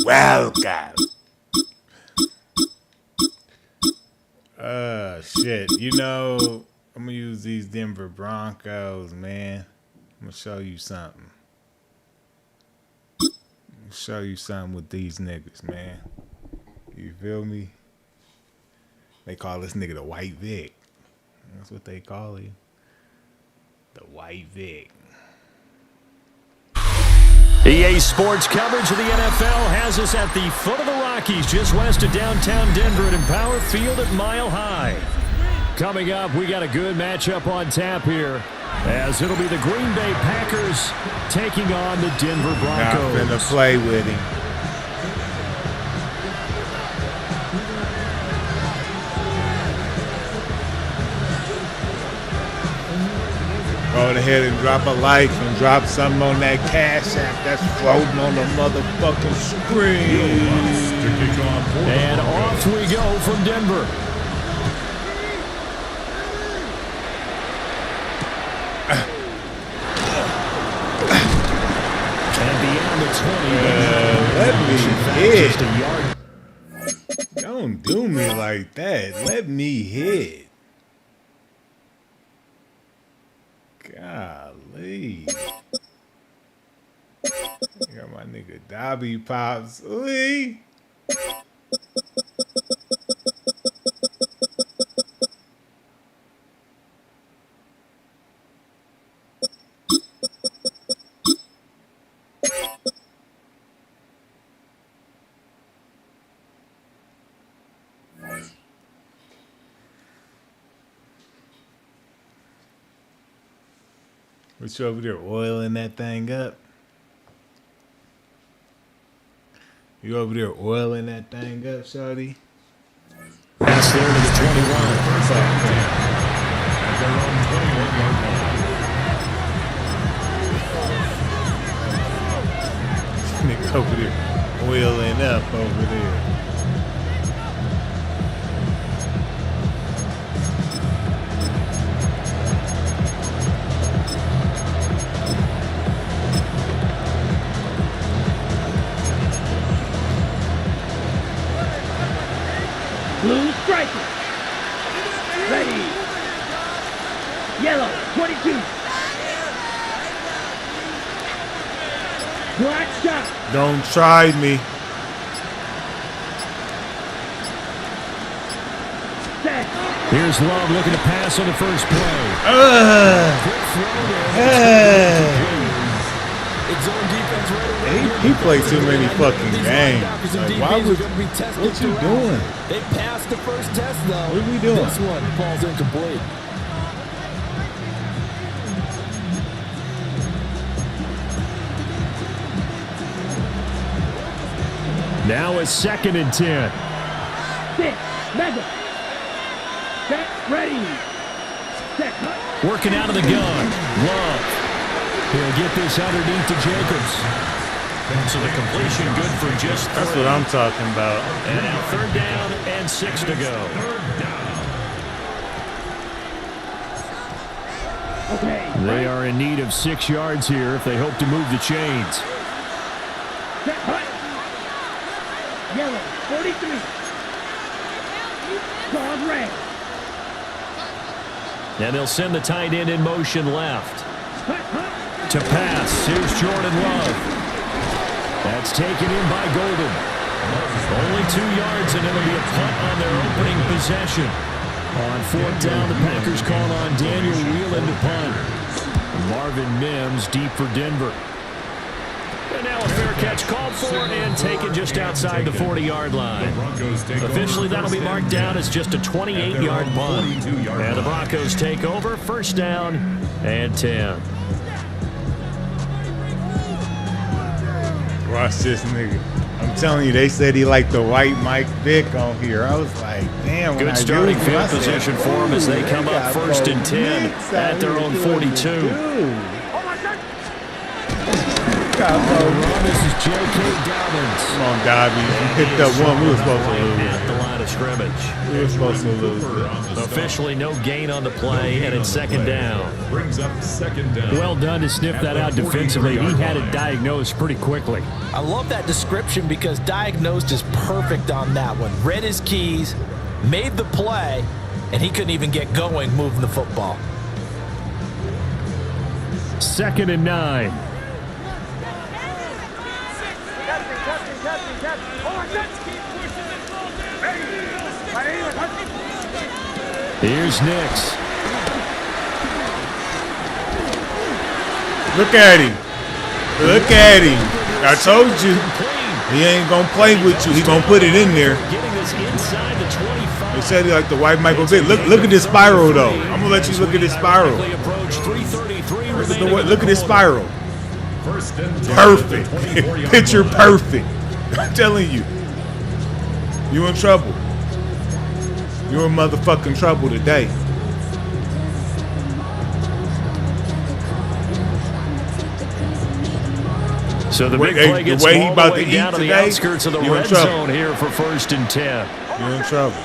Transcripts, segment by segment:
Welcome. Shit. You know, I'm gonna use these Denver Broncos, man. I'm gonna show you something. Show you something with these niggas, man. You feel me? They call this nigga the White Vic. That's what they call him. The White Vic. EA Sports coverage of the NFL has us at the foot of the Rockies, just west of downtown Denver at Empower Field at Mile High. Coming up, we got a good matchup on tap here, as it'll be the Green Bay Packers taking on the Denver Broncos. Not finna play with him. Go ahead and drop a like and drop something on that Cash App that's floating on the motherfucking screen. And off we go from Denver. And beyond the 20. Let me hit. Don't do me like that. Let me hit. Golly. Got my nigga Dobby Pops. Ooh. What you over there oiling that thing up? You over there oiling that thing up, shawty? Pass there to the 21. Nigga over there oiling up over there. Blue striker. Ready. Yellow, 22. Black shot. Don't try me. Set. Here's Love looking to pass on the first play. He played too many fucking games. Like, why would? What you doing? They passed the first test, though. What are we doing? This one falls incomplete. Now it's 2nd and 10. Six. Mega. Set. Ready. Set. Working out of the gun. Love. He'll get this underneath to Jacobs. So the completion good for just 3. That's what I'm talking about. And now 3rd down and 6 to go. Okay. They are in need of 6 yards here if they hope to move the chains. Set. Hut. Yellow, 43. Dog red. And they'll send the tight end in motion left. Hut. To pass, here's Jordan Love. That's taken in by Golden. Only 2 yards, and it'll be a punt on their opening possession. On 4th down, the Packers call on Daniel Whelan to punt. Marvin Mims deep for Denver. And now a fair catch called for and taken just outside the 40-yard line. Officially, that'll be marked down as just a 28-yard punt. And the Broncos take over, 1st down and 10. Watch this nigga. I'm telling you, they said he liked the white Mike Vick on here. I was like, damn. Good starting field position for him as they come up 1st and 10 at their own 42. This is J.K. Dobbins. Come on, Dobby. You picked up one we were supposed to lose. At the line of of scrimmage. We were supposed to lose it. Officially no gain on the play, and it's second down. Brings up second down. Well done to sniff that out defensively. He had it diagnosed pretty quickly. I love that description because diagnosed is perfect on that one. Read his keys, made the play, and he couldn't even get going moving the football. 2nd and 9. Here's Nix. Look at him. Look at him. I told you. He ain't going to play with you. He going to put it in there. They said he like the white Michael Vick. Look at this spiral, though. I'm going to let you look at this spiral. Look at this spiral. Perfect. Picture perfect. I'm telling you. You in trouble. You're in motherfucking trouble today. So the big play gets the way he all about the way to down eat to the today, outskirts of the you're in red trouble. zone here for 1st and 10. You're in trouble.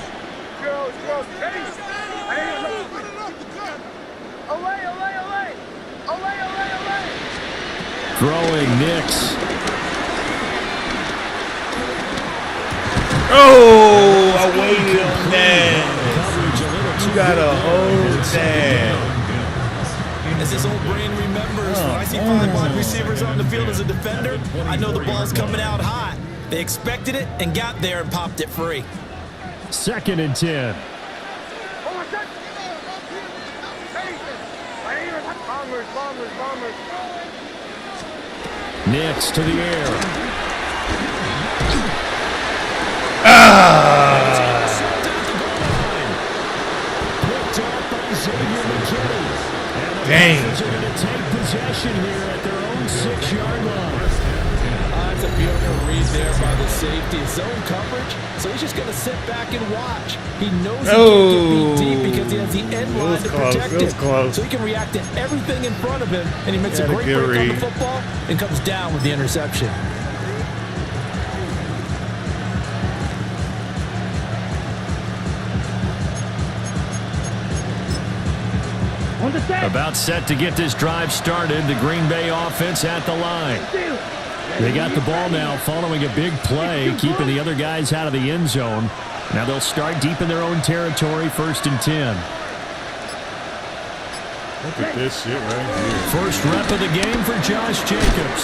Throwing Nix. Oh, I waited on that. You gotta hold that. As his old brain remembers, when I see 5 wide receivers on the field as a defender, I know the ball's coming out hot. They expected it and got there and popped it free. 2nd and 10. Nix to the air. Dang. They're going to take possession here at their own 6-yard line. That's a beautiful read there by the safety. Zone coverage, so he's just going to sit back and watch. He knows he can't get beat deep because he has the end line to protect it. So he can react to everything in front of him, and he makes a great break on the football and comes down with the interception. About set to get this drive started. The Green Bay offense at the line. They got the ball now following a big play, keeping the other guys out of the end zone. Now they'll start deep in their own territory, 1st and 10. Look at this shit right here. First rep of the game for Josh Jacobs.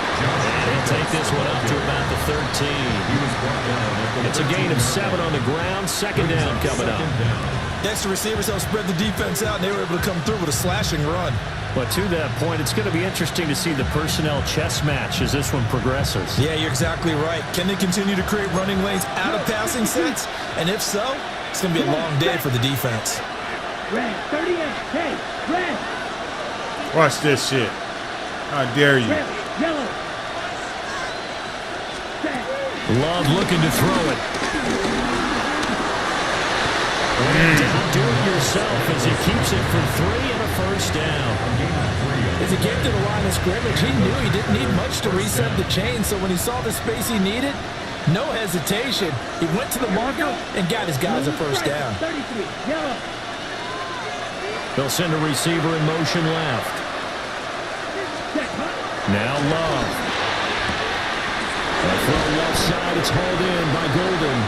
And he'll take this one up to about the 13. It's a gain of 7 on the ground. 2nd down coming up. The extra receivers helped spread the defense out, and they were able to come through with a slashing run. But to that point, it's going to be interesting to see the personnel chess match as this one progresses. Yeah, you're exactly right. Can they continue to create running lanes out of passing sets? And if so, it's going to be a long day for the defense. Red, 38. Hey, red. Watch this shit. How dare you? Red, yellow. Set. Love looking to throw it. Do it yourself as he keeps it for 3 and a 1st down. As he came to the line of scrimmage, he knew he didn't need much to reset the chain, so when he saw the space he needed, no hesitation. He went to the marker and got his guys a 1st down. 33, yellow. They'll send a receiver in motion left. Now Love. A throw left side, it's hauled in by Golden.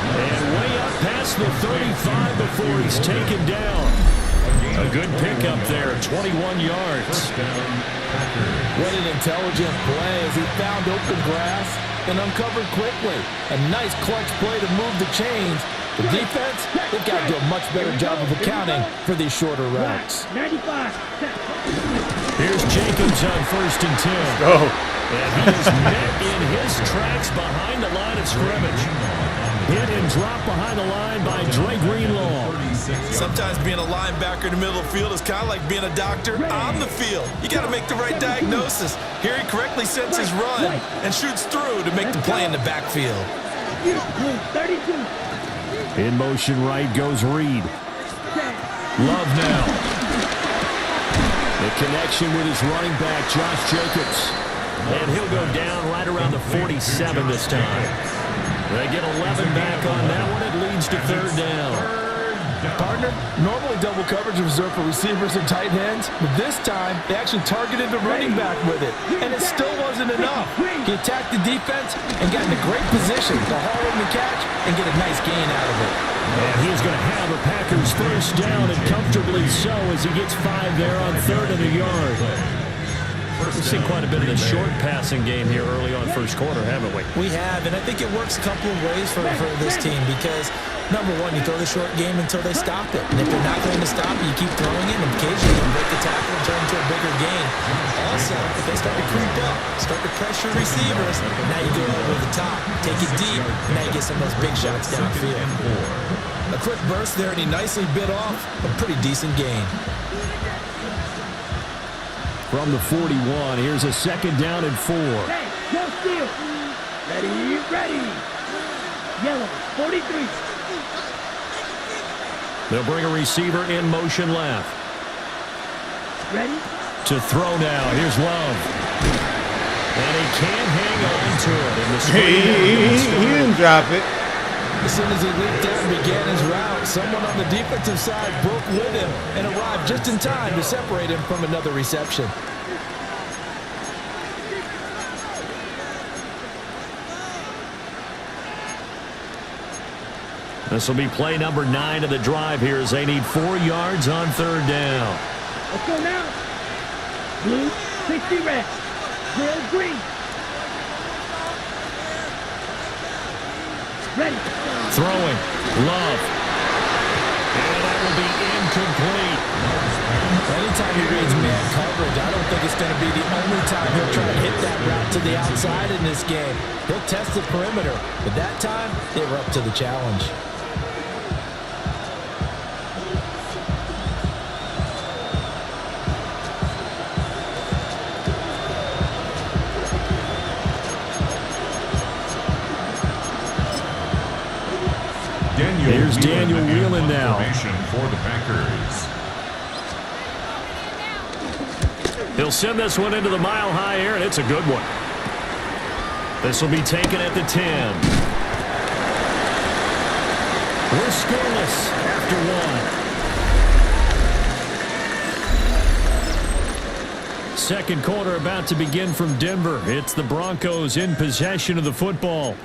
And way up past the 35 before he's taken down. A good pickup there, 21 yards. What an intelligent play as he found open grass and uncovered quickly. A nice clutch play to move the chains. The defense, they've got to do a much better job of accounting for these shorter routes. 95. Here's Jacobs on 1st and 10. Go. And he is met in his tracks behind the line of scrimmage. Hit and dropped behind the line by Dre Greenlaw. Sometimes being a linebacker in the middle of the field is kind of like being a doctor on the field. You got to make the right diagnosis. Here he correctly sets his run and shoots through to make the play in the backfield. 32. In motion right goes Reed. Love now. The connection with his running back, Josh Jacobs. And he'll go down right around the 47 this time. They get 11 back on that one. It leads to third down. Partner, normally double coverage is reserved for receivers and tight ends, but this time they actually targeted the running back with it, and it still wasn't enough. He attacked the defense and got in a great position to haul in the catch and get a nice gain out of it. And he's going to have a Packers first down, and comfortably so, as he gets 5 there on 3rd and a yard. We've seen quite a bit of the short passing game here early on first quarter, haven't we? We have, and I think it works a couple of ways for this team because, number one, you throw the short game until they stop it. And if they're not going to stop it, you keep throwing it, and occasionally you break the tackle and turn into a bigger gain. Also, if they start to creep up, start to pressure receivers, now you go over the top, take it deep, and now you get some of those big shots downfield. A quick burst there, and he nicely bit off a pretty decent gain. From the 41, here's a 2nd down and 4. Hey, no steal. Ready, ready. Yellow, 43. They'll bring a receiver in motion left. Ready? To throw now. Here's Love. And he can't hang on to it. In the He didn't drop it. As soon as he leaped out and began his route, someone on the defensive side broke with him and arrived just in time to separate him from another reception. This will be play number 9 of the drive here as they need 4 yards on 3rd down. Let's go now. Blue, 60 red. Grill, green. Ready. Throwing. Love. And that will be incomplete. Anytime he reads man coverage, I don't think it's going to be the only time he'll try to hit that route to the outside in this game. He'll test the perimeter, but that time they were up to the challenge. Here's Daniel Whelan now. For the Packers. He'll send this one into the mile-high air, and it's a good one. This will be taken at the 10. We're scoreless after 1. Second quarter about to begin from Denver. It's the Broncos in possession of the football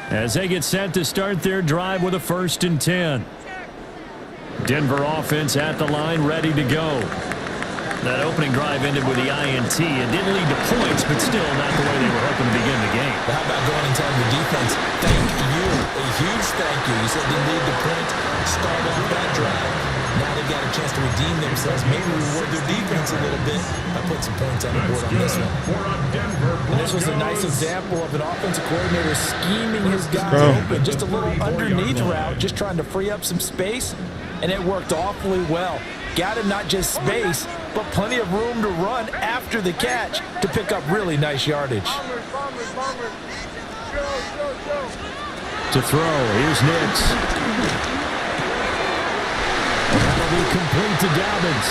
as they get set to start their drive with a 1st and 10. Denver offense at the line, ready to go. That opening drive ended with the INT. It didn't lead to points, but still not the way they were hoping to begin the game. How about going and telling the defense, thank you, a huge thank you. You said they need the point, start off that drive. Now they've got a chance to redeem themselves, maybe reward their defense a little bit by putting some points on the board on this one. And this was a nice example of an offensive coordinator scheming his guys open. Just a little underneath route, just trying to free up some space, and it worked awfully well. Got him not just space, but plenty of room to run after the catch to pick up really nice yardage. To throw, here's Nix. That'll be complete to Dobbins.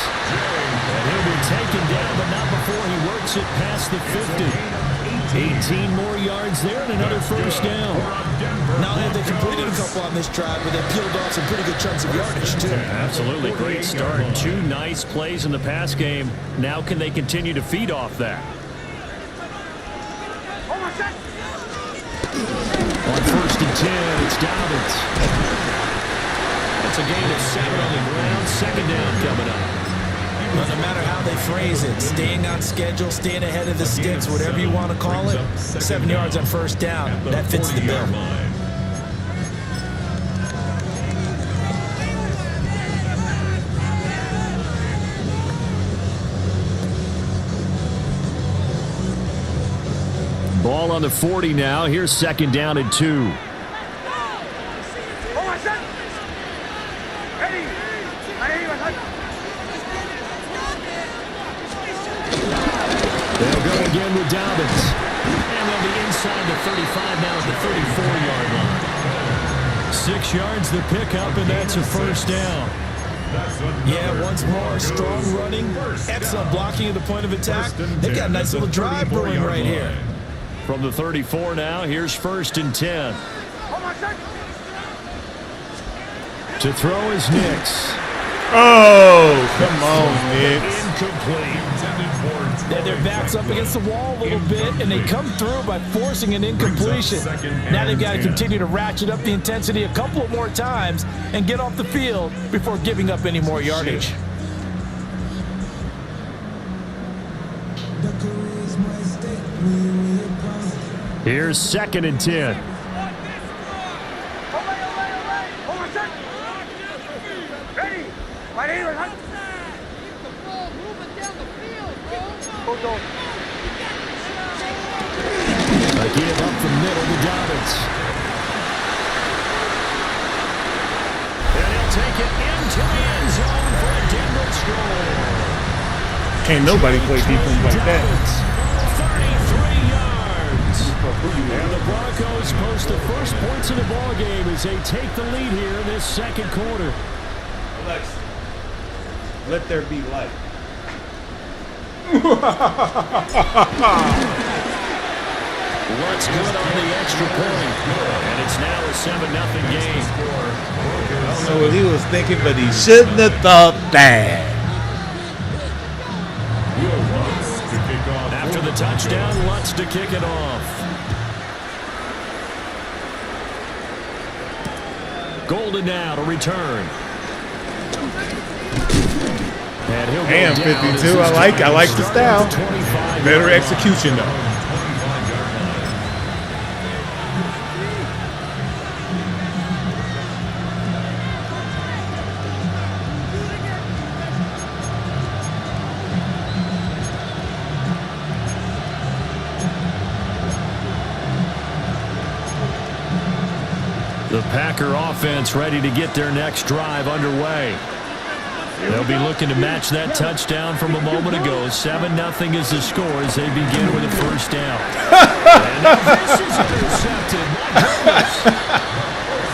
And he'll be taken down, but not before he works it past the 50. 18 more yards there and another 1st down. Not only have they completed a couple on this drive, but they peeled off some pretty good chunks of yardage, too. Absolutely great start. 2 nice plays in the pass game. Now can they continue to feed off that? On 1st and 10, it's Dobbins. That's a gain of 7 on the ground. 2nd down coming up. Well, no matter how they phrase it, staying on schedule, staying ahead of the sticks, whatever you want to call it, 7 yards on 1st down, that fits the bill. Ball on the 40 now. Here's 2nd down and 2. They'll go again with Dobbins. And they'll be inside the 35 now at the 34-yard line. 6 yards the pickup, and that's a 1st down. Yeah, once more, strong running, excellent blocking at the point of attack. They've got a nice little drive brewing right here. From the 34 now, here's 1st and 10. To throw is Nix. Oh, come on, Nix. Incomplete. Their backs up against the wall a little bit, and they come through by forcing an incompletion. Now they've got to continue to ratchet up the intensity a couple more times and get off the field before giving up any more yardage. Here's 2nd and 10. A give up the middle to Dobbins. And he'll take it into the end zone for a Denver score. Can't nobody play defense like that. 33 yards. And the Broncos post the first points of the ball game as they take the lead here in this second quarter. Alexa, let there be light. What's good on the extra point? And it's now a 7-0 game. I don't know what he was thinking, but he shouldn't have thought that. After the touchdown, Lutz to kick it off. Golden now to return. And he'll go Damn, down 52. I like the style. Better 25-yard execution though. The Packer offense ready to get their next drive underway. They'll be looking to match that touchdown from a moment ago. 7-0 is the score as they begin with a first down. And this is intercepted. My goodness.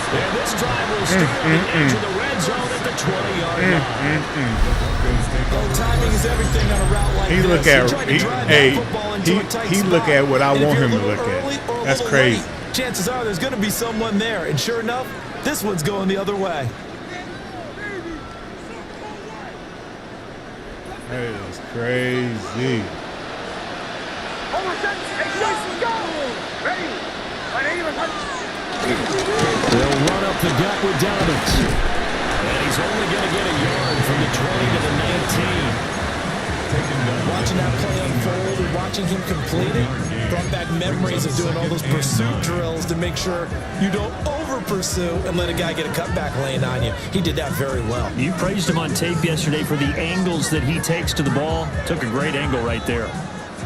And this drive will start at the edge of the red zone at the 20-yard line. Timing is everything on a route like He this. look at he look at what I And if want you're him a to little look early at. or a That's little crazy. late, chances are there's going to be someone there. And sure enough, this one's going the other way. That is crazy. They'll run up the gut with Dobbins. And he's only going to get a yard from the 20 to the 19. Watching that play unfold and watching him complete it brought back memories of doing all those pursuit drills to make sure you don't over-pursue and let a guy get a cutback lane on you. He did that very well. You praised him on tape yesterday for the angles that he takes to the ball. Took a great angle right there.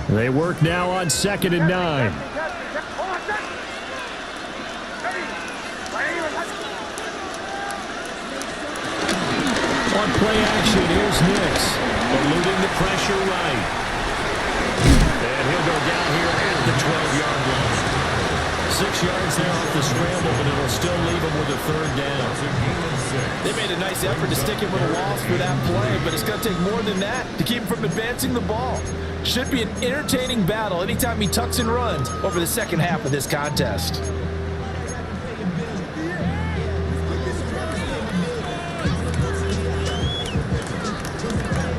They work now on 2nd and 9. On play action, here's Nix. Eluding the pressure right. And he'll go down here at the 12-yard line. 6 yards there off the scramble, but it'll still leave him with a third down. They made a nice effort to stick him with a loss for that play, but it's going to take more than that to keep him from advancing the ball. Should be an entertaining battle anytime he tucks and runs over the second half of this contest.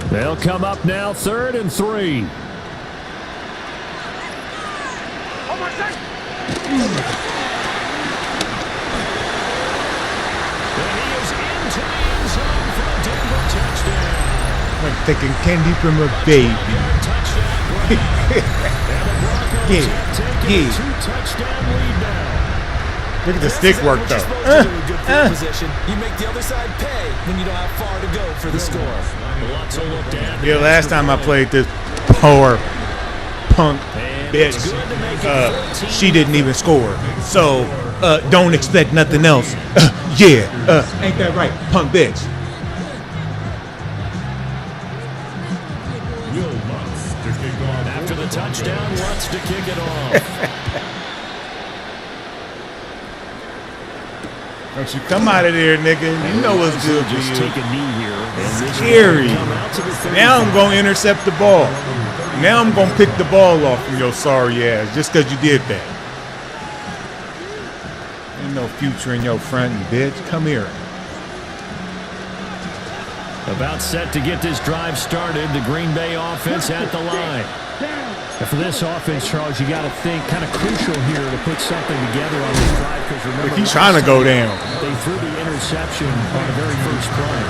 They'll come up now 3rd and 3. And he is into the end zone for a Denver touchdown. Like taking candy from a baby. Yeah. Two-touchdown lead now. Look at the stick work though. Position. You make the other side pay when you don't have far to go for the score. Yeah, last time I played this poor punk bitch, she didn't even score. So don't expect nothing else. Ain't that right, punk bitch? After the touchdown, wants to kick it off. Don't you come out of there, nigga. You know what's good for Just you. take a knee here. And Scary. Now I'm going to intercept the ball. Now I'm going to pick the ball off from your sorry ass just because you did that. Ain't no future in your front, bitch. Come here. About set to get this drive started. The Green Bay offense at the line. Down. And for this offense, Charles, you got to think kind of crucial here to put something together on this drive because remember, He's trying to go down. They threw the interception on the very first play.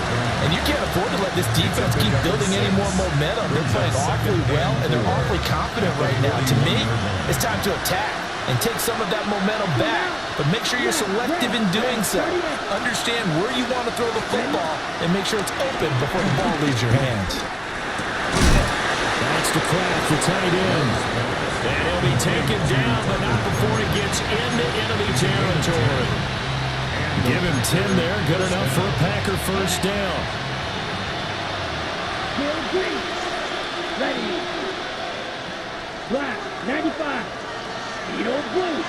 And you can't afford to let this defense keep building any more momentum. They're playing awfully well, and they're awfully confident right now. To me, it's time to attack and take some of that momentum back. But make sure you're selective in doing so. Understand where you want to throw the football and make sure it's open before the ball leaves your hands. That's the Kraft, the tight end. And he'll be taken down, but not before he gets into enemy territory. Give him 10 there. Good enough for a Packer first down. Bill Green. Ready. Black. 95. Edo Blue.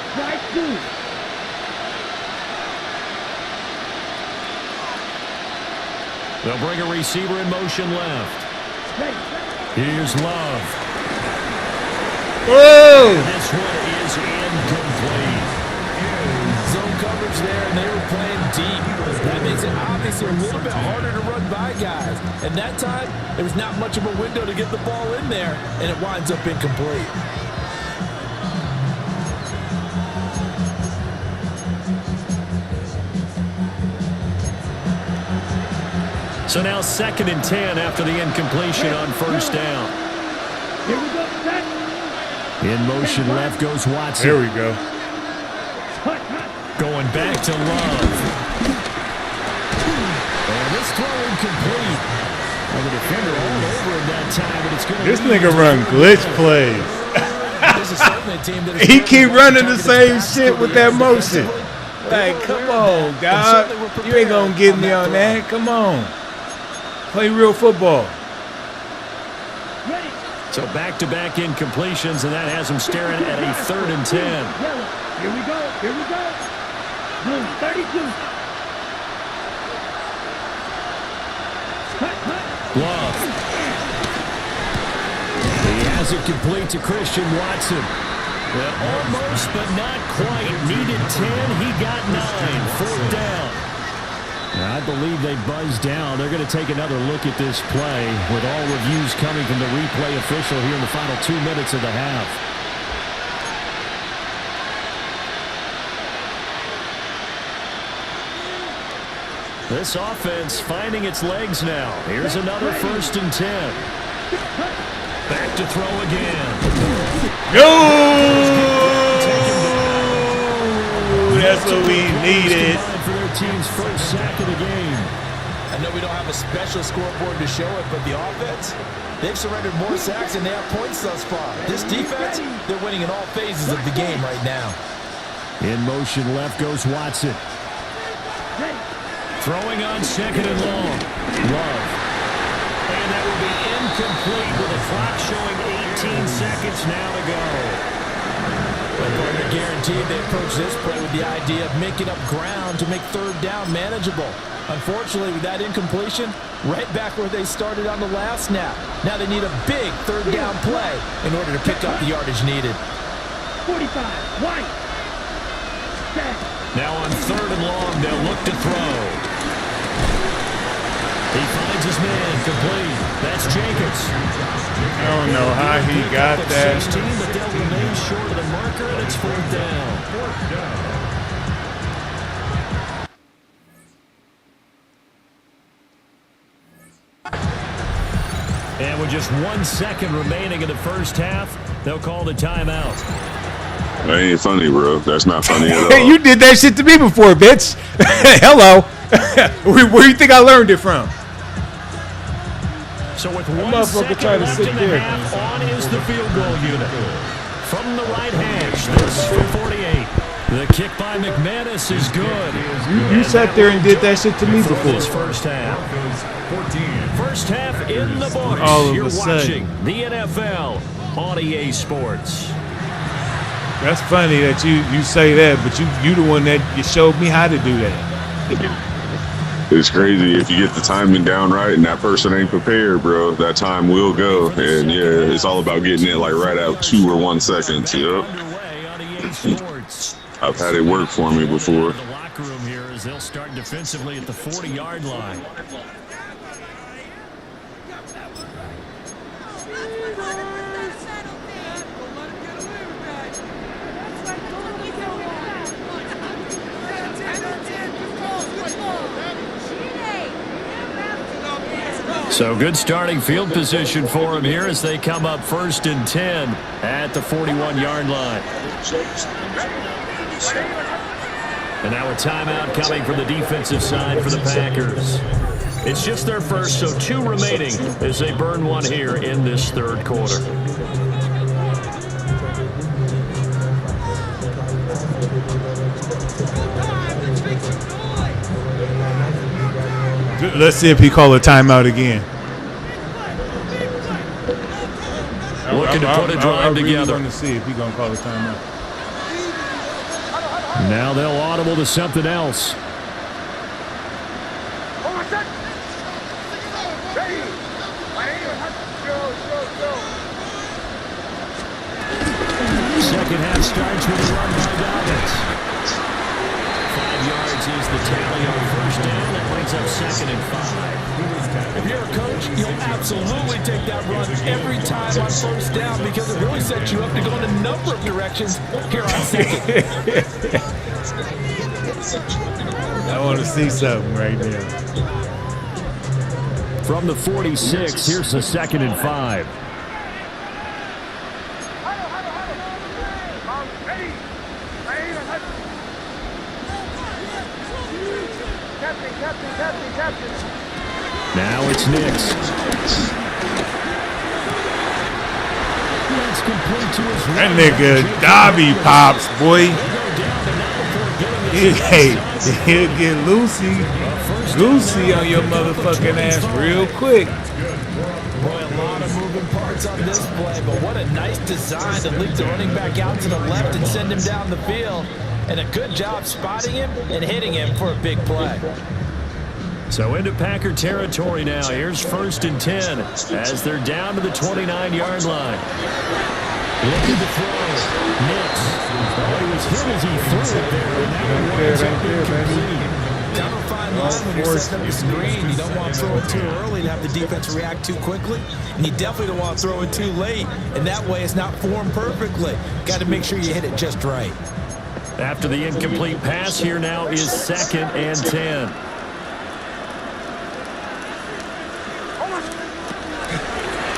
Strike 2. They'll bring a receiver in motion left. Ready. Here's Love. Whoa! This one is incomplete. Zone coverage there, and they were playing deep. That makes it obviously a little bit harder to run by guys. And that time, there was not much of a window to get the ball in there, and it winds up incomplete. So now 2nd and 10 after the incompletion on first down. Here we go. Set. In motion left goes Watson. There we go. Hut, hut. Going back to Love. And this throw incomplete. Well, the defender all over it that time, but it's going to This nigga run glitch plays. This is certainly a team that is He keep running the same shit with that motion. Like, come on, dog. You ain't gonna get me on that. Come on. Play real football. Ready. So back-to-back incompletions, and that has him staring at a 3rd and 10. Yellow. Here we go. Here we go. Blue. 32. Hut, hut. Love. He has it complete to Christian Watson. Well, almost, but not quite. Needed 10. He got 9. 4th down. Now, I believe they buzzed down. They're going to take another look at this play with all reviews coming from the replay official here in the final 2 minutes of the half. This offense finding its legs now. Here's another 1st and 10. Back to throw again. Go! That's what we needed. For their team's first sack of the game. I know we don't have a special scoreboard to show it, but the offense, they've surrendered more sacks than they have points thus far. This defense, they're winning in all phases of the game right now. In motion left goes Watson. Throwing on 2nd and long. Love. And that will be incomplete with a clock showing 18 seconds now to go. But partner guaranteed they approach this play with the idea of making up ground to make 3rd down manageable. Unfortunately, with that incompletion, right back where they started on the last snap. Now they need a big 3rd down play in order to pick up the yardage needed. 45. White. Set. Now on 3rd and long, they'll look to throw. He finds his man complete. That's Jacobs. I don't know how he got that. 16, but they'll remain short of the marker, and it's 4th down. And with just 1 second remaining in the first half, they'll call the timeout. That ain't funny, bro. That's not funny at all. You did that shit to me before, bitch. Hello. Where do you think I learned it from? So with That 1 motherfucker second tried to left sit in the there. half, on is the field goal unit. From the right hash, this for 48. The kick by McManus is good. You sat there and did that shit to me For this before. first half. First half in the books. All of a You're sudden. watching the NFL on EA Sports. That's funny that you say that, but you the one that you showed me how to do that. It's crazy if you get the timing down right and that person ain't prepared, bro. That time will go, and yeah, it's all about getting it like right out 2 or 1 second. Yep. Underway on EA Sports. I've had it work for me before. The locker room here as they'll start defensively at the 40-yard line. So good starting field position for him here as they come up 1st and 10 at the 41-yard line. And now a timeout coming from the defensive side for the Packers. It's just their first, so 2 remaining as they burn one here in this 3rd quarter. Let's see if he call a timeout again. Looking to put a drive together. I want to see if he's going to call a timeout. Now they'll audible to something else. Second half starts with a run by Dobbins. 5 yards is the tally on 1st down. That brings up 2nd and 5. If you're a coach, you'll absolutely take that run every time on 1st down because it really sets you up to go in a number of directions here on 2nd. I want to see something right now. From the 46, here's the 2nd and 5. Now it's Nix. That's complete to his That nigga Dobby pops, boy. He'll get Goosey on your motherfucking ass real quick. Boy, a lot of moving parts on this play, but what a nice design to lead the running back out to the left and send him down the field. And a good job spotting him and hitting him for a big play. So into Packer territory now. Here's 1st and 10 as they're down to the 29-yard line. Looking to throw. Nix. Oh, he was hit as he threw it there. And that one winds up incomplete. Down a fine line when you're setting up the screen. You don't want to throw it too early to have the defense react too quickly. And you definitely don't want to throw it too late. And that way it's not formed perfectly. Got to make sure you hit it just right. After the incomplete pass, here now is 2nd and 10.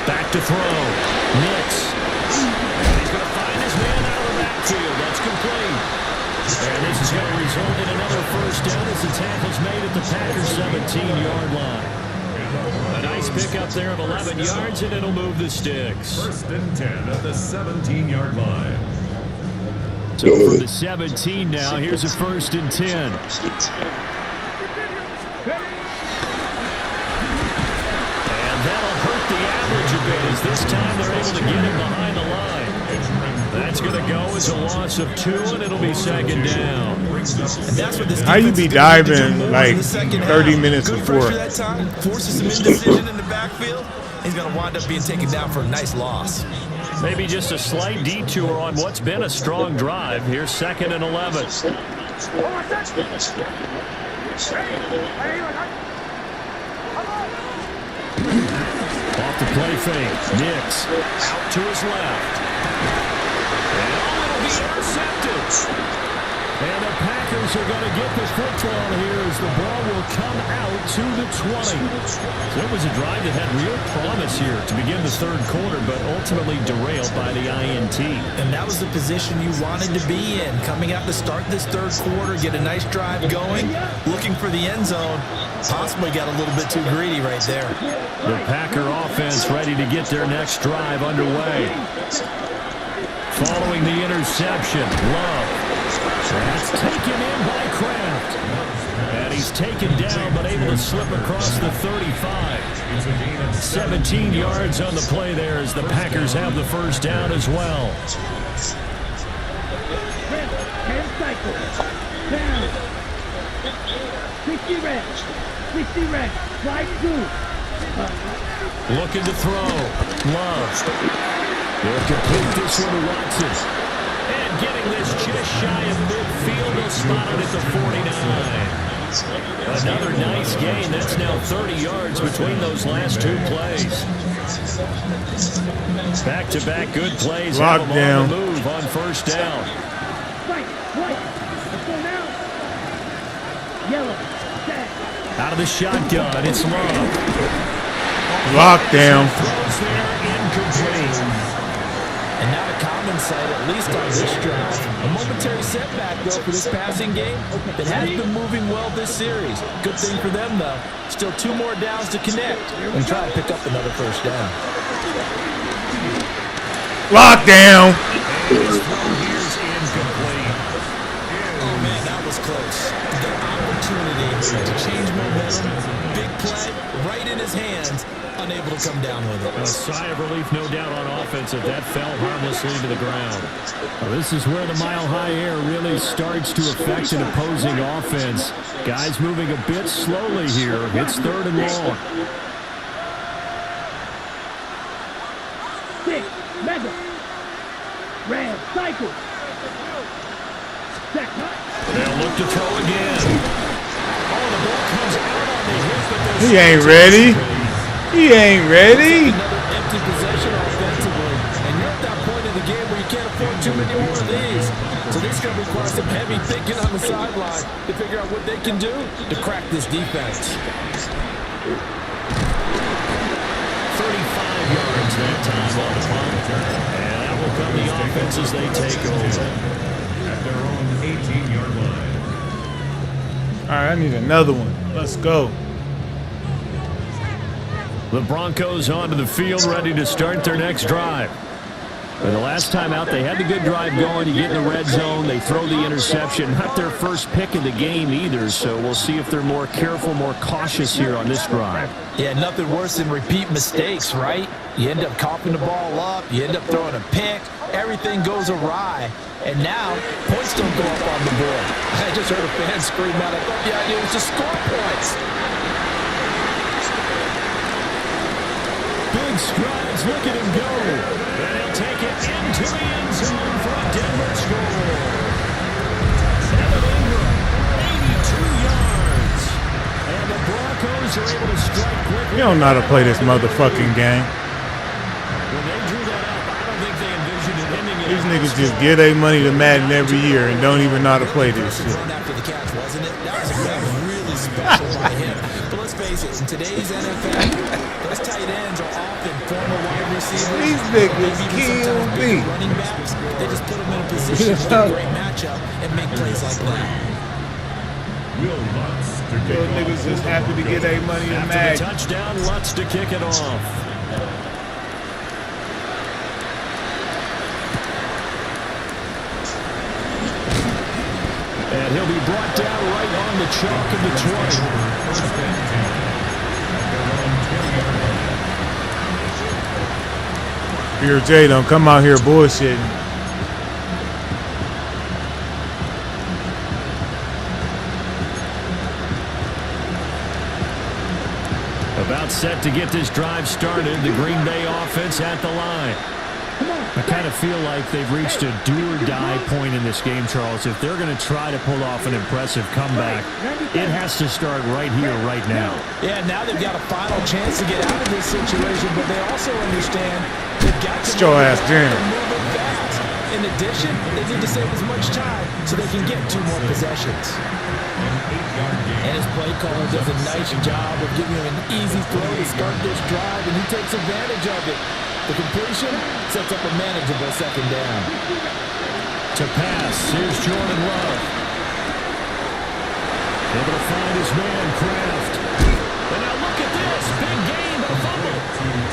Back to throw. Nix. And he's going to find his man out of the backfield. That's complete. And this is going to result in another 1st down as the tackle's made at the Packers 17-yard line. A nice pickup there of 11 yards, and it'll move the sticks. 1st and 10 at the 17-yard line. So from the 17 now, here's a 1st and 10. A bit as this time they're able to get him behind the line. That's going to go as a loss of 2, and it'll be 2nd down. And that's what this How you be diving like 30 minutes before? That time, forces some indecision in the backfield. He's going to wind up being taken down for a nice loss. Maybe just a slight detour on what's been a strong drive. Here's 2nd and 11. Off the play fake. Nix out to his left. And it'll be intercepted. And the Packers are going to get the football here as the ball will come out to the 20. So it was a drive that had real promise here to begin the 3rd quarter, but ultimately derailed by the INT. And that was the position you wanted to be in. Coming out to start this 3rd quarter, get a nice drive going, looking for the end zone. Possibly got a little bit too greedy right there. The Packer offense ready to get their next drive underway. Following the interception, Love. That's taken in by Kraft. And he's taken down, but able to slip across the 35. 17 yards on the play there as the Packers have the 1st down as well. 10 cycles. Down. 60 reps. 60 reps. Slide 2. Looking to throw. Love. They'll complete this one to Watson. And getting this just shy of midfield. spotted at the 49. Another nice gain. That's now 30 yards between those last two plays. Back-to-back good plays. Lockdown. On the move on first down. Right. Let's go now. Yellow. Set. Out of the shotgun, it's Love. Lockdown. Throws there, incomplete. And not a common sight, at least on this drive. A momentary setback, though, for this passing game that has been moving well this series. Good thing for them, though. Still 2 more downs to connect and try to pick up another first down. Lockdown. Here's incomplete. Oh, man, that was close. The opportunity to change momentum, big play, right in his hands, unable to come down with it. A sigh of relief, no doubt, on offense if that fell harmlessly to the ground. Well, this is where the mile-high air really starts to affect an opposing offense. Guys moving a bit slowly here. It's 3rd and long. 6. Mega. Red. Cycle. Set. They'll look to throw again. Oh, the ball comes out on the hit, but there's... He ain't ready. He ain't ready. Another empty possession offensively. And you're at that point in the game where you can't afford too many more of these. So this is going to require some heavy thinking on the sideline to figure out what they can do to crack this defense. 35 yards that time on the punt. And that will come the offense as they take over. At their own 18-yard line. All right, I need another one. Let's go. The Broncos onto the field, ready to start their next drive. But the last time out, they had the good drive going. You get in the red zone, they throw the interception. Not their first pick of the game either, so we'll see if they're more careful, more cautious here on this drive. Yeah, nothing worse than repeat mistakes, right? You end up coughing the ball up, you end up throwing a pick, everything goes awry. And now, points don't go up on the board. I just heard a fan scream out, I thought the idea was to score points. Big strides, look at him go. And he'll take it into the end zone for a Denver score. Evan Ingram, 82 yards. And the Broncos are able to strike quickly. You don't know how to play this motherfucking game. When they drew that up, I don't think they envisioned it ending in These niggas just give their money to Madden every year and don't even know how to play this shit. After the catch, wasn't it? That was really special by him. But let's face it, in today's NFL, those tight ends are often former wide receivers. These niggas maybe even kill sometimes me. big running backs. They just put them in a position to get a great matchup and make plays like that. Will Lutz to kick Those off. niggas just happy to get their money to After the Madden. touchdown, Lutz to kick it off. And he'll be brought down right on the chalk of the 20. Here, Jay, don't come out here bullshitting. About set to get this drive started. The Green Bay offense at the line. I kind of feel like they've reached a do-or-die point in this game, Charles. If they're going to try to pull off an impressive comeback, it has to start right here, right now. Yeah, now they've got a final chance to get out of this situation, but they also understand they've got to Sit your ass down. move it fast. In addition, they need to save as much time so they can get 2 more possessions. And his play caller does a nice job of giving him an easy throw to start this drive, and he takes advantage of it. The completion sets up a manageable second down. To pass, here's Jordan Love. Able to find his man, Kraft. And now look at this, big gain, but a fumble.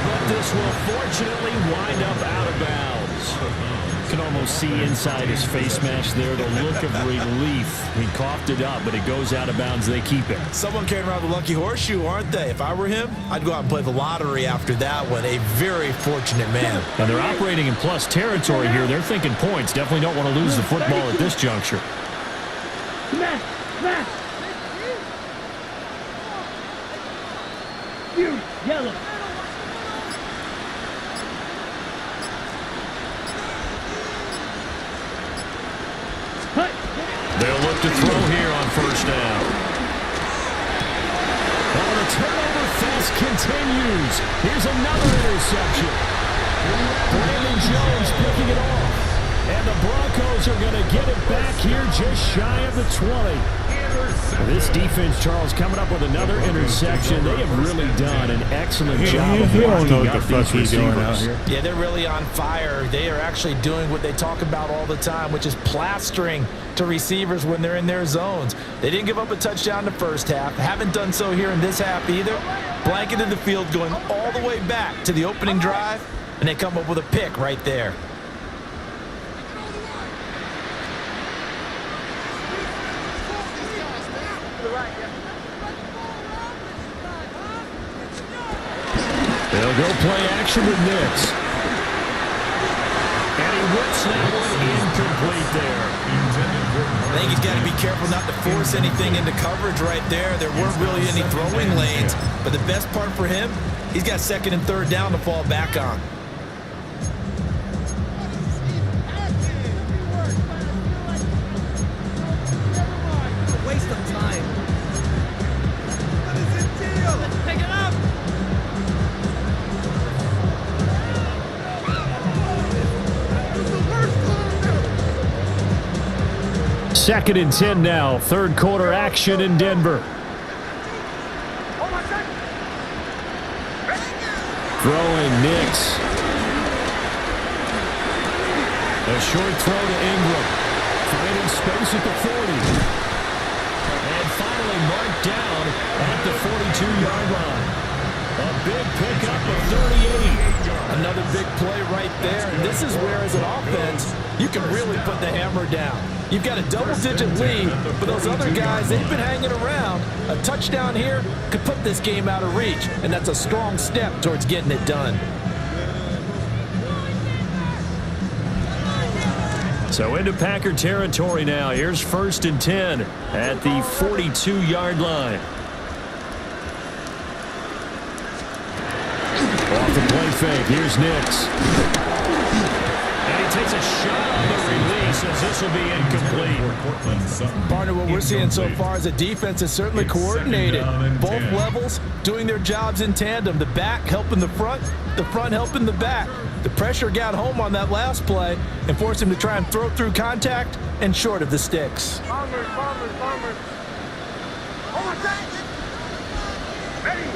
But this will fortunately wind up out of bounds. You can almost see inside his face mask there the look of relief. He coughed it up, but it goes out of bounds. They keep it. Someone carrying around the lucky horseshoe, aren't they? If I were him, I'd go out and play the lottery after that one. A very fortunate man. And they're operating in plus territory here. They're thinking points. Definitely don't want to lose the football at this juncture. Smash! You, yellow. They'll look to throw continues. Here's another interception. Brandon Jones picking it off. And the Broncos are going to get it back here just shy of the 20. This defense, Charles, coming up with another interception. They have really done an excellent job of blocking out these receivers. Yeah, they're really on fire. They are actually doing what they talk about all the time, which is plastering to receivers when they're in their zones. They didn't give up a touchdown in the first half. Haven't done so here in this half either. Blanketed the field going all the way back to the opening drive, and they come up with a pick right there. They'll go play action with Nix. And he whips that one incomplete there. I think he's got to be careful not to force anything into coverage right there. There weren't really any throwing lanes. But the best part for him, he's got second and third down to fall back on. Waste of time. What is the deal? Let's pick it up. Second and 10 now. Third quarter action in Denver. Throwing Nix. A short throw to Ingram. Finding space at the 40. And finally marked down at the 42-yard line. A big pickup of 38. Another big play right there. And this is where, as an offense, you can really put the hammer down. You've got a double-digit lead, but those other guys, they've been hanging around. A touchdown here could put this game out of reach, and that's a strong step towards getting it done. So into Packer territory now. Here's first and 10 at the 42-yard line. Off the play fake. Here's Nix. And he takes a shot on the release as this will be incomplete. Partner, what we're seeing so far is the defense is certainly coordinated. Both levels doing their jobs in tandem. The back helping the front helping the back. The pressure got home on that last play and forced him to try and throw through contact and short of the sticks. Bombers. Ready.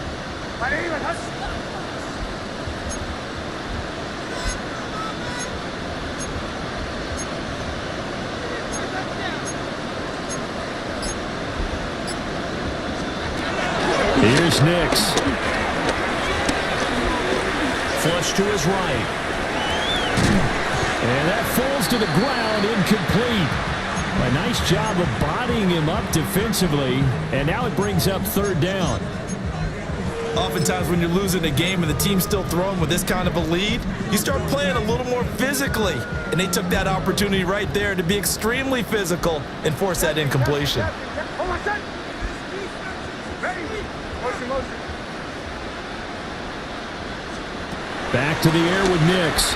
Here's Nix. Flush to his right. And that falls to the ground, incomplete. A nice job of bodying him up defensively, and now it brings up third down. Oftentimes when you're losing a game and the team's still throwing with this kind of a lead, you start playing a little more physically. And they took that opportunity right there to be extremely physical and force that incompletion. Back to the air with Nix.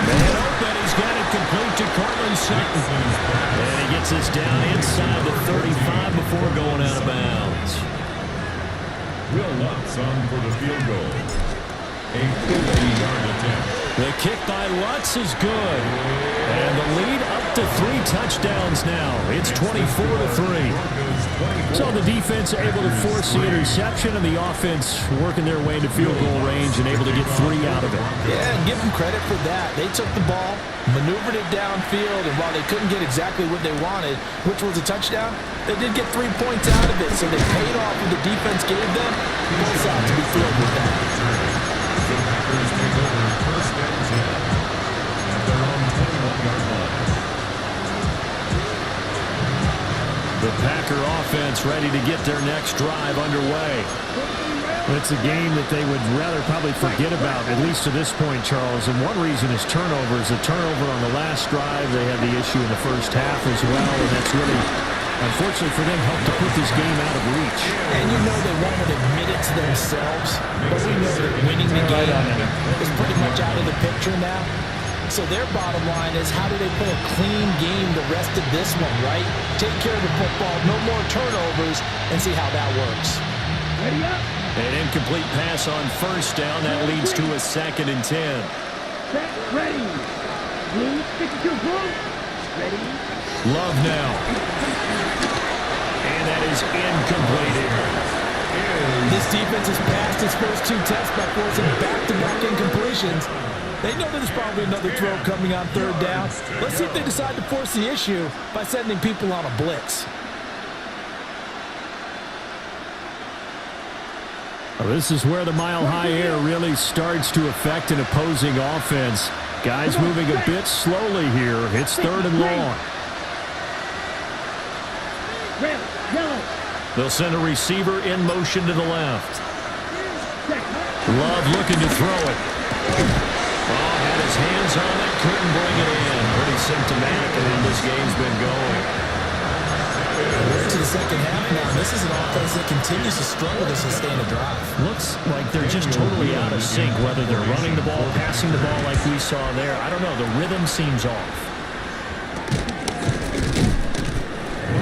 Man open, he's got it complete to Cortland Sutton. And he gets us down inside the 35 before going out of bounds. Will Lutz on for the field goal. A 50-yard attempt. The kick by Lutz is good. And the lead up to 3 touchdowns now. It's 24-3. So the defense able to force the interception, and the offense working their way into field goal range and able to get 3 out of it. Yeah, and give them credit for that. They took the ball, maneuvered it downfield, and while they couldn't get exactly what they wanted, which was a touchdown, they did get 3 points out of it. So they paid off what the defense gave them. Both sides to be thrilled with that. The Packers take over first and 10 at their own 21-yard line. The Packer offense ready to get their next drive underway. It's a game that they would rather probably forget about, at least to this point, Charles. And one reason is turnovers. A turnover on the last drive. They had the issue in the first half as well, and that's really, unfortunately for them, helped to put this game out of reach. And you know they won't admit it to themselves, but we know that winning the game is pretty much out of the picture now. So their bottom line is, how do they play a clean game the rest of this one, right? Take care of the football, no more turnovers, and see how that works. An incomplete pass on first down. That leads to a 2nd and 10. Ready. Blue, 52 blue. Ready. Love now. And that is incomplete. This defense has passed its first 2 tests by forcing back-to-back incompletions. They know there's probably another throw coming on 3rd down. Let's see if they decide to force the issue by sending people on a blitz. Well, this is where the mile-high air really starts to affect an opposing offense. Guys moving a bit slowly here. It's 3rd and long. They'll send a receiver in motion to the left. Love looking to throw it. Oh, had his hands on it, couldn't bring it in. Pretty symptomatic of how this game's been going. We're into the second half now. This is an offense that continues to struggle to sustain a drive. Looks like they're just totally out of sync, whether they're running the ball, passing the ball like we saw there. I don't know. The rhythm seems off.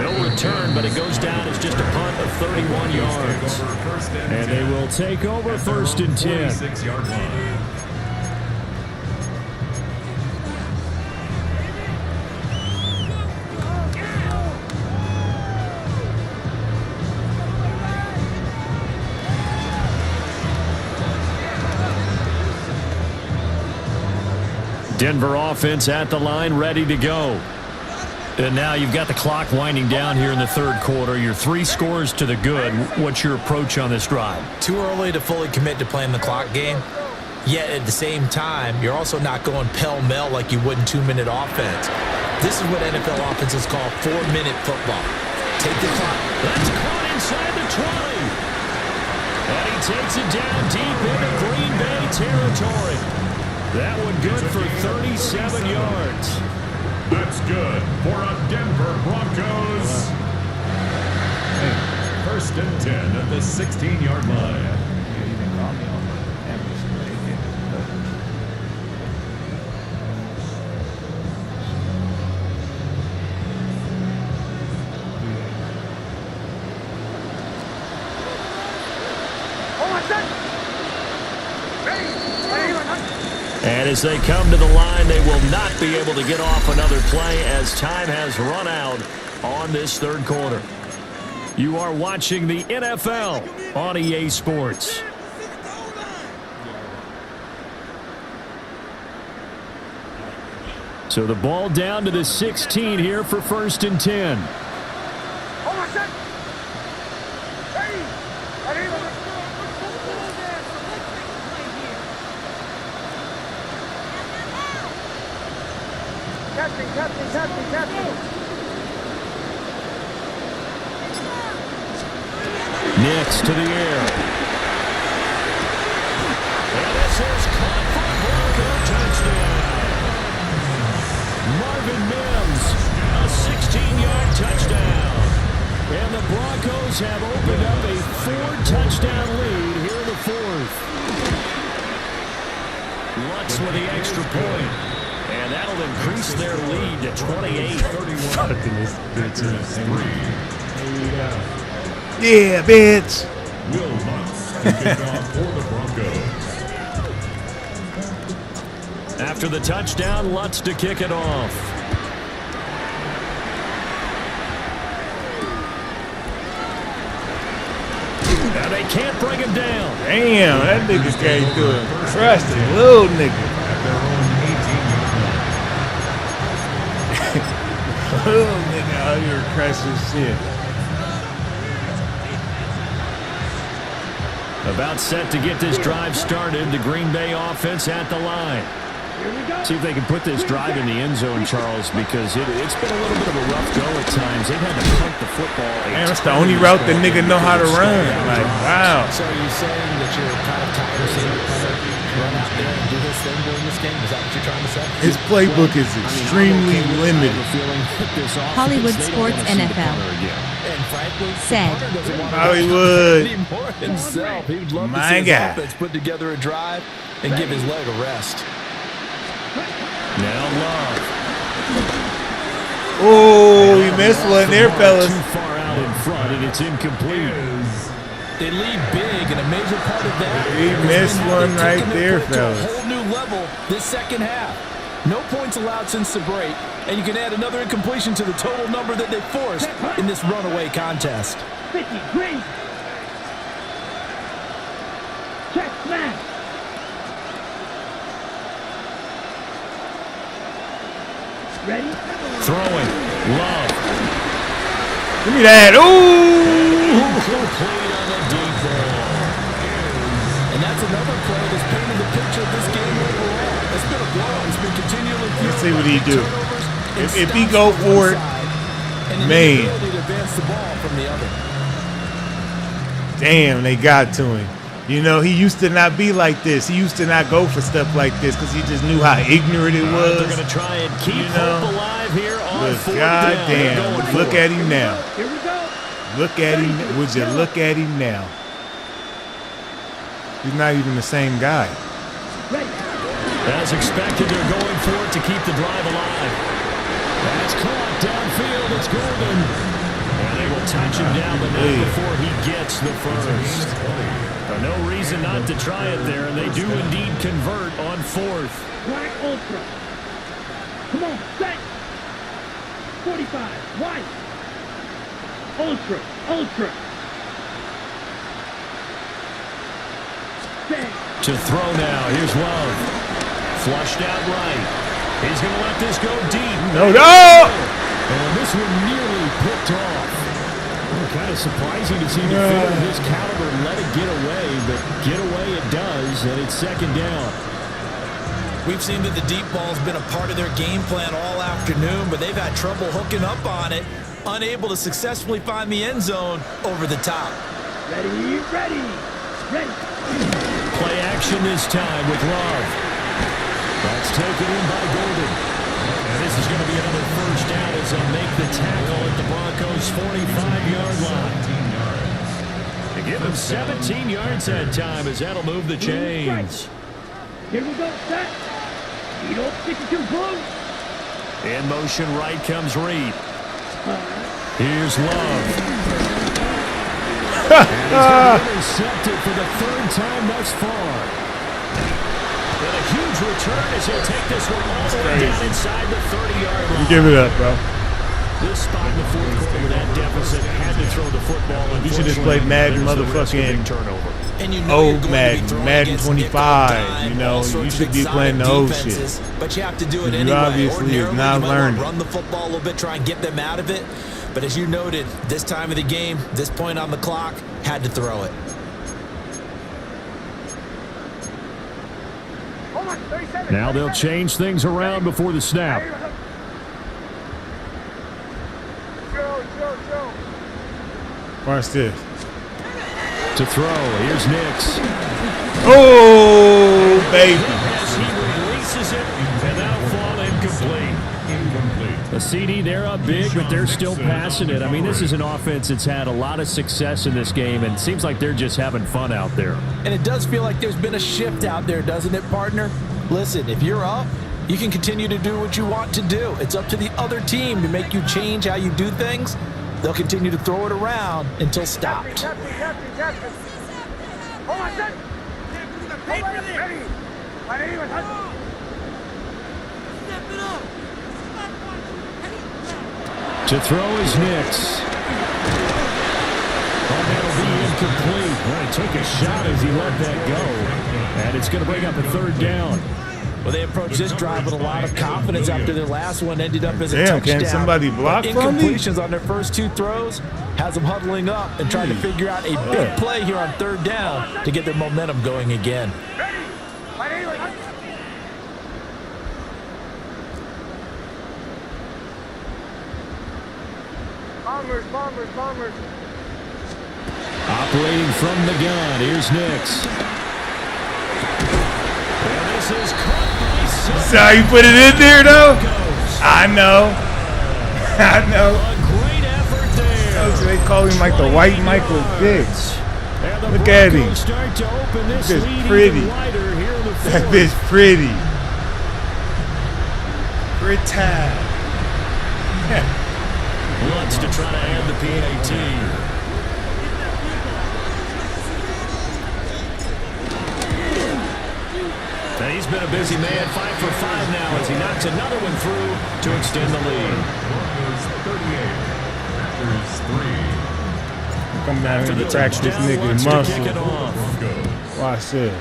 No return, but it goes down as just a punt of 31 yards. And they will take over 1st and 10. 46-yard line. Denver offense at the line, ready to go. And now you've got the clock winding down here in the 3rd quarter. You're 3 scores to the good. What's your approach on this drive? Too early to fully commit to playing the clock game. Yet at the same time, you're also not going pell-mell like you would in 2-minute offense. This is what NFL offenses call 4-minute football. Take the clock. That's caught inside the 20. And he takes it down deep into Green Bay territory. That one good for 37 yards. That's good for a Denver Broncos. 1st and 10 at the 16-yard line. And as they come to the line, they will not be able to get off another play as time has run out on this 3rd quarter. You are watching the NFL on EA Sports. So the ball down to the 16 here for 1st and 10. Next to the air. And this is caught for a Bronco touchdown. Marvin Mims, a 16-yard touchdown. And the Broncos have opened up a 4-touchdown lead here in the 4th. Lutz with the extra point. And that'll increase their lead to 28. Yeah, bitch. Will Lutz to kick off for the Broncos. After the touchdown, Lutz to kick it off. Now they can't bring him down. Damn, that nigga came through it. Crushed it, little nigga. Little nigga out here crushing shit. About set to get this drive started. The Green Bay offense at the line. See if they can put this drive in the end zone, Charles, because it's been a little bit of a rough go at times. They've had to punt the football. Man, that's the only route the nigga know how to run. Like, wow. So are you saying that you're kind of tired of seeing the punter run out there and do this thing during this game? Is that what you're trying to say? His playbook is extremely limited. Hollywood Sports NFL And frankly, said Hollywood. himself, he would love to My see his God. offense put together a drive and give his leg a rest. Now Love. Oh, he missed one there, fellas. Too far out in front, and it's incomplete. They lead big, and a major part of that. He missed one right there, fellas. A whole new level this second half. No points allowed since the break, and you can add another incompletion to the total number that they forced in this runaway contest. 50, green. Check, smash. Ready? Throwing. Love. Give me that. Ooh! Complete on the deep ball. And that's another play that's painted the picture of this game overall. It's been a blowout. It's been continually fueled. Let's see what he do. Turnovers, If he go for it, and man. to advance the ball from the other. Damn, they got to him. You know, he used to not be like this. He used to not go for stuff like this because he just knew how ignorant it was. They're going to try and keep hope alive here on But 4th goddamn, down. look at him now. Here we go. Look at him. Would you look at him now? He's not even the same guy. Ready. As expected, they're going for it to keep the drive alive. That's caught downfield. It's Golden. And they will touch him down the net before he gets the first. No reason not to try it there, and they do indeed convert on 4th. Black Ultra. Come on, set. 45, white. Ultra, ultra. Set. To throw now. Here's Love. Flushed out right. He's going to let this go deep. No, no! And this one nearly picked off. Kind of surprising to see defender of his caliber let it get away, but get away it does, and it's 2nd down. We've seen that the deep ball's been a part of their game plan all afternoon, but they've had trouble hooking up on it, unable to successfully find the end zone over the top. Ready, ready, ready. Play action this time with Love. That's taken in by Golden. And this is going to be another first down as they'll make the tackle at the Broncos' 45-yard line. They give him 17 yards that time as that'll move the chains. Here we go, set. You don't stick it too close. In motion right comes Reed. Here's Love. And he's going to intercept it for the 3rd time thus far. And a huge return as he'll take this one all the way down inside the 30-yard line. Give it up, bro. This spot in the 4th quarter with that deficit had to throw the football. You should just play Madden motherfucking And you know old Madden, Madden 25. You know, you should be playing the old shit. But you have to do it You anyway. obviously is Ordinarily, not you might want learning. to run the football a little bit, try and get them out of it. But as you noted, this time of the game, this point on the clock, had to throw it. Now they'll change things around before the snap. Watch this. To throw, here's Nix. Oh, baby. As he releases it, and that'll fall incomplete. A CD, they're up big, but they're still passing it. I mean, this is an offense that's had a lot of success in this game, and it seems like they're just having fun out there. And it does feel like there's been a shift out there, doesn't it, partner? Listen, if you're up, you can continue to do what you want to do. It's up to the other team to make you change how you do things. They'll continue to throw it around until stopped. Hold on, set. Paper there. Step it up. To throw is Nix. Oh, that'll be incomplete. Well, he took a shot as he let that go. And it's going to bring up a 3rd down. Well, they approached this drive with a lot of confidence after their last one ended up as a Damn, touchdown. can somebody block from me? Incompletions on their first 2 throws has them huddling up and trying to figure out a big play here on 3rd down to get their momentum going again. Bombers. Operating from the gun, here's Nix. And this is caught by Sutton. See how you put it in there, though? I know. A great effort there. They call him like the white Michael Vick. Look at him. Start to open this This lead pretty. even wider here in the That 4th. bitch pretty. Pretty. Wants to try to add the PAT. And he's been a busy man, 5 for 5 now as he knocks another one through to extend the lead. Broncos 38, Packers 3. Come down here and crack this nigga muscle. Broncos. Watch this.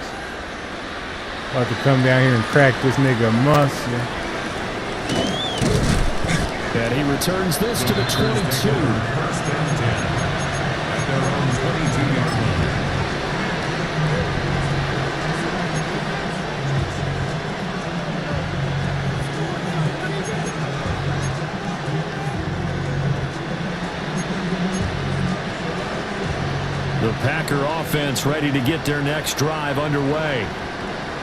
About to come down here and crack this nigga muscle. And he returns this to the 22. First and 10 at their own 22-yard line. The Packer offense ready to get their next drive underway.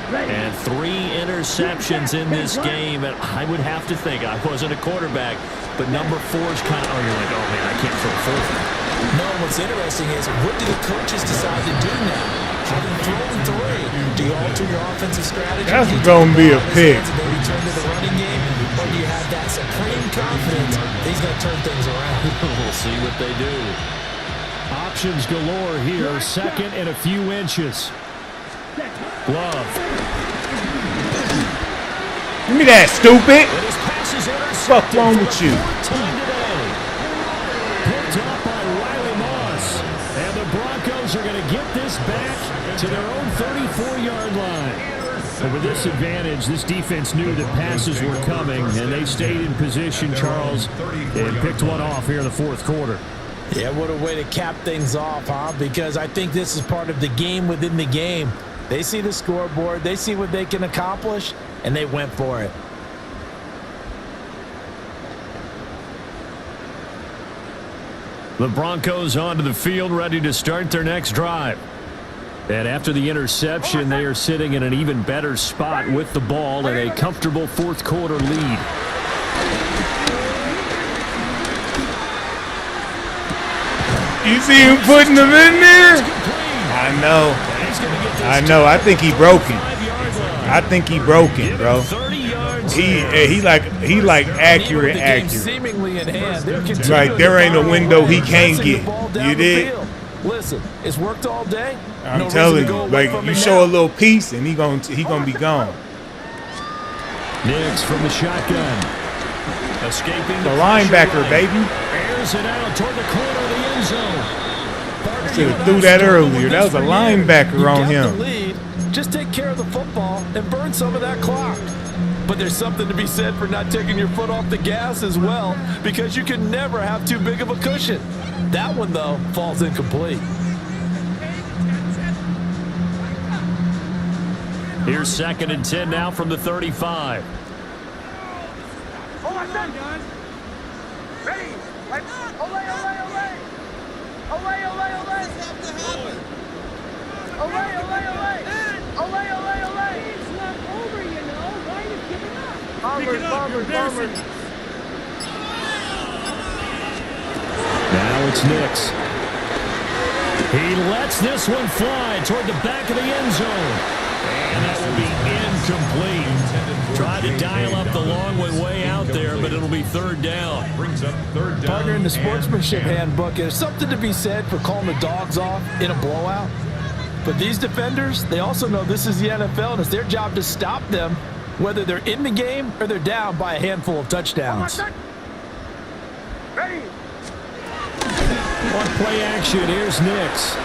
And 3 interceptions in this game. And I would have to think, I wasn't a quarterback, but number 4 is kind of, you're like, oh man, I can't throw 4. No, what's interesting is, what do the coaches decide to do now? Having thrown 3, do you alter your offensive strategy? That's going to be a pick. And then return to the running game? Or do you have that supreme confidence that he's going to turn things around? We'll see what they do. Options galore here. Second and a few inches. Glove. Give me that, stupid. And his pass is intercepted. What's wrong with you? Time today. Picked up by Riley Moss. And the Broncos are going to get this back to their own 34-yard line. And with this advantage, this defense knew that passes were coming, and they stayed in position, Charles, and picked one off here in the fourth quarter. Yeah, what a way to cap things off, huh? Because I think this is part of the game within the game. They see the scoreboard, they see what they can accomplish, and they went for it. The Broncos onto the field, ready to start their next drive. And after the interception, they are sitting in an even better spot with the ball and a comfortable fourth quarter lead. You see him putting them in there? I know. I think he broke it. I think he broke it, bro. He like accurate. Seemingly in hand. Like there ain't a window he can't get. You did? Listen, it's worked all day. I'm telling you, like you show a little piece and he gonna be gone. Nix from the shotgun. Escaping the linebacker, baby. Airs it out toward the corner of the end zone. Should have threw that earlier. That was a linebacker on him. Just take care of the football and burn some of that clock. But there's something to be said for not taking your foot off the gas as well, because you can never have too big of a cushion. That one, though, falls incomplete. Here's 2nd and 10 now from the 35. Hold on, guys. Ready. Olay, olay, olay. Olay, olay, olay. Have to happen. Olay, olay, olay. Olay, olay, olay. It's not over, you know. Why are you giving up? Bombers. Now it's Nix. He lets this one fly toward the back of the end zone. And that will be incomplete. Tried to dial up the long one way out there, but it'll be 3rd down. Partner, in the sportsmanship handbook, there's something to be said for calling the dogs off in a blowout. But these defenders, they also know this is the NFL, and it's their job to stop them, whether they're in the game or they're down by a handful of touchdowns. Ready. On play action, here's Nix.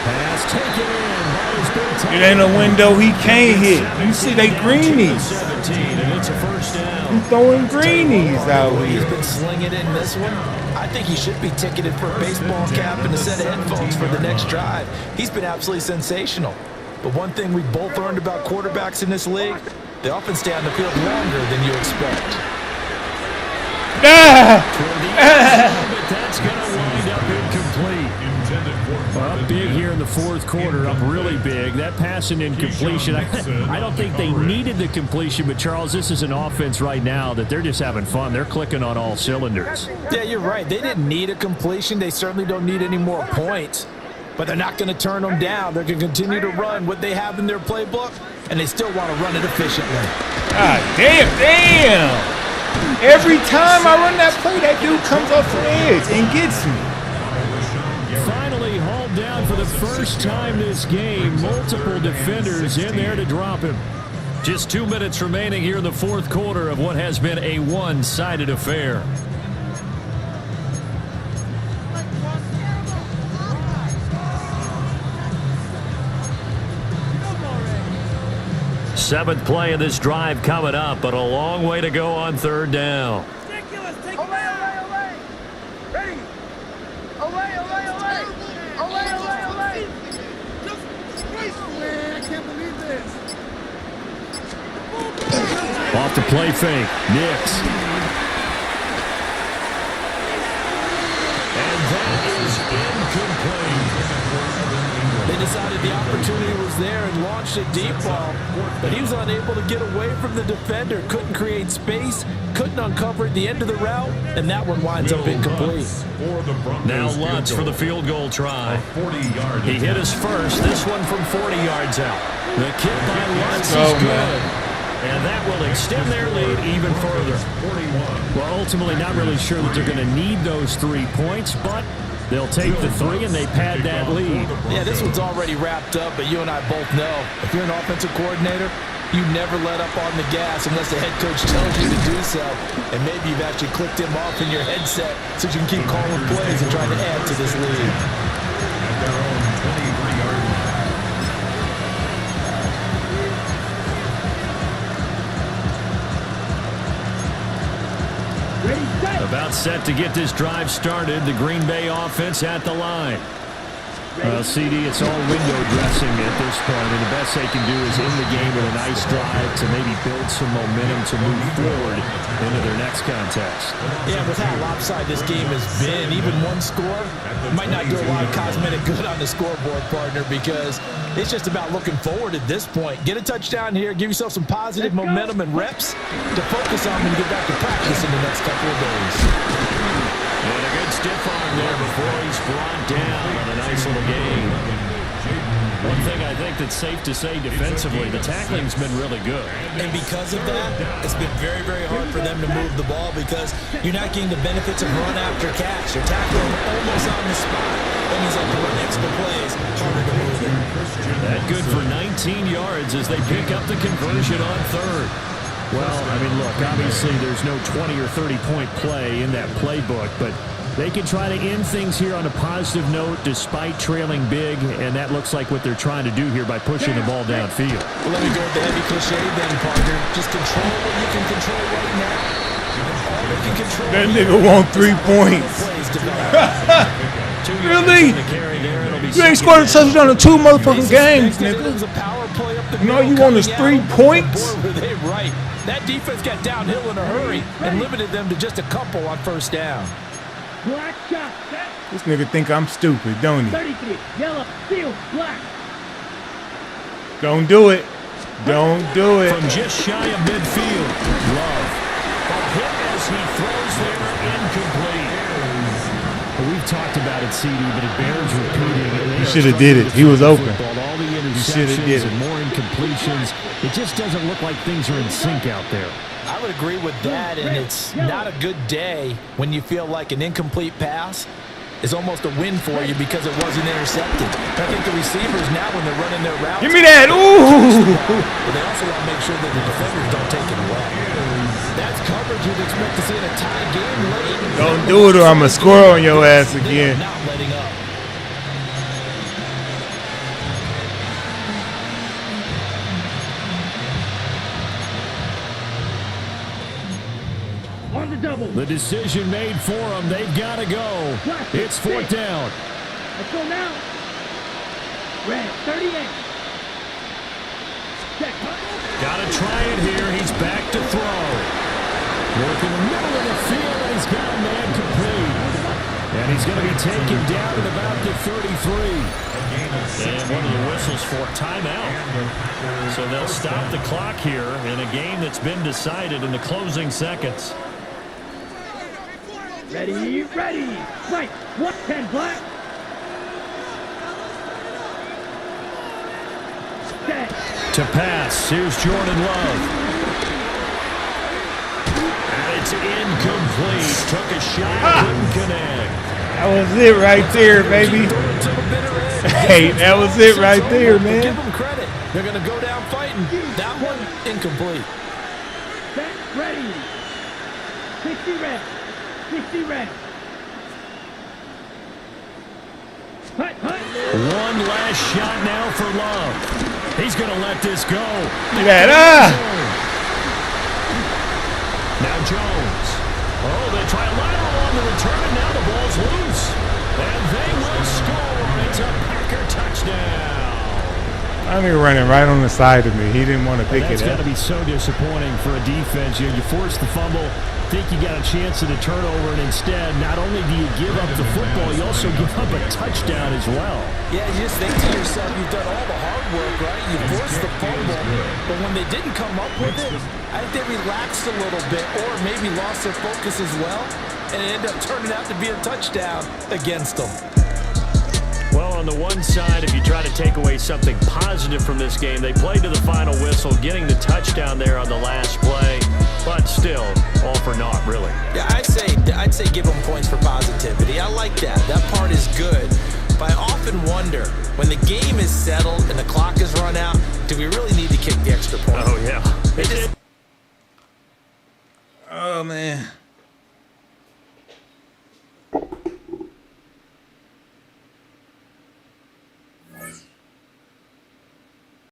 Pass taken in by his big tight It ain't a window he can't hit. You see they greenies. 17, and it's a first down. He's throwing greenies out He's here. been slinging in this one. I think he should be ticketed for a baseball cap and a set of headphones for the next drive. He's been absolutely sensational. But one thing we both learned about quarterbacks in this league, they often stay on the field longer than you expect. But that's going to wind up incomplete. Up big here in the fourth quarter, up really big. That pass and incompletion, I don't think they needed the completion, but Charles, this is an offense right now that they're just having fun. They're clicking on all cylinders. Yeah, you're right. They didn't need a completion. They certainly don't need any more points. But they're not going to turn them down. They're going to continue to run what they have in their playbook, and they still want to run it efficiently. Ah, damn. Every time I run that play, that dude comes off the edge and gets me. Finally hauled down for the first time this game, multiple defenders in there to drop him. Just 2 minutes remaining here in the fourth quarter of what has been a one-sided affair. Seventh play of this drive coming up, but a long way to go on third down. Off the play fake, Nix. And that is incomplete. They decided the opportunity was there and launched a deep ball, but he was unable to get away from the defender, couldn't create space, couldn't uncover at the end of the route, and that one winds up incomplete. Now Lutz for the field goal try. He hit his first, this one from 40 yards out. The kick by Lutz is good. And that will extend their lead even further. Well, ultimately not really sure that they're going to need those 3 points, but they'll take the 3 and they pad that lead. Yeah, this one's already wrapped up, but you and I both know if you're an offensive coordinator, you never let up on the gas unless the head coach tells you to do so. And maybe you've actually clicked him off in your headset so you can keep calling plays and trying to add to this lead. At their own 23-yard line. About set to get this drive started. The Green Bay offense at the line. CD, it's all window dressing at this point, and the best they can do is end the game with a nice drive to maybe build some momentum to move forward into their next contest. Yeah, with how lopsided this game has been, even one score might not do a lot of cosmetic good on the scoreboard, partner, because it's just about looking forward at this point. Get a touchdown here, give yourself some positive momentum and reps to focus on when you get back to practice in the next couple of days. And a good stiff arm there before he's brought down on a nice little gain. One thing I think that's safe to say defensively, the tackling's been really good. And because of that, it's been very, very hard for them to move the ball because you're not getting the benefits of run after catch. You're tackling almost on the spot. That means they have to run extra plays, harder to move it. That good for 19 yards as they pick up the conversion on third. Well, I mean, look, obviously there's no 20 or 30-point play in that playbook, but they can try to end things here on a positive note despite trailing big, and that looks like what they're trying to do here by pushing the ball downfield. Well, let me go with the heavy cliche then, partner. Just control what you can control right now. All they can control. That nigga want 3 points. Really? You ain't scored a touchdown in 2 motherfucking games, nigga. And all you want is 3 points? Right. That defense got downhill in a hurry and limited them to just a couple on first down. Black shot. This nigga think I'm stupid, don't he? 33. Yellow. Steel. Black. Don't do it. Don't do it. From just shy of midfield. Love. A hit as he throws there, incomplete. Well, we've talked about it, CD, but it bears repeating. He should have did it. He was open. All the should have did interceptions it. and more incompletions. It just doesn't look like things are in sync out there. I would agree with that, and it's not a good day when you feel like an incomplete pass is almost a win for you because it wasn't intercepted. I think the receivers now, when they're running their routes, Give me that. Ooh. but they also want to make sure that the defenders don't take it away. That's coverage you'd expect to see in a tie game late. Don't do it or I'm going to score on your ass again. Not letting up. On the double. The decision made for them. They've got to go. It's fourth down. Let's go now. Red, 38. Check. Got to try it here. He's back to throw. Working the middle of the field. He's got a man complete. And he's going to be taken down at about the 33. And one of the whistles for timeout. So they'll stop the clock here in a game that's been decided in the closing seconds. Ready, ready. Right. 110 black. Set. To pass. Here's Jordan Love. And it's incomplete. Took a shot. Couldn't connect. That was it right there, baby. Hey, that was it right there, man. Give them credit. They're going to go down fighting. That one, incomplete. Set, ready. 60 reps. 60 reps. Hut, hut. One last shot now for Love. He's going to let this go. Look at that. Now Jones. Oh, they try a lateral on the return, and now the ball's loose. And they will score. It's a Packer touchdown. I mean, running right on the side of me. He didn't want to pick it up. That's got to be so disappointing for a defense. You force the fumble, think you got a chance at a turnover, and instead, not only do you give up the football, you also give up a touchdown as well. Yeah, you just think to yourself, you've done all the hard work, right? You forced the fumble, but when they didn't come up with it, I think they relaxed a little bit or maybe lost their focus as well, and it ended up turning out to be a touchdown against them. Well, on the one side, if you try to take away something positive from this game, they played to the final whistle, getting the touchdown there on the last play, but still, all for naught, really. Yeah, I'd say give them points for positivity. I like that. That part is good. But I often wonder, when the game is settled and the clock is run out, do we really need to kick the extra point? Oh, yeah.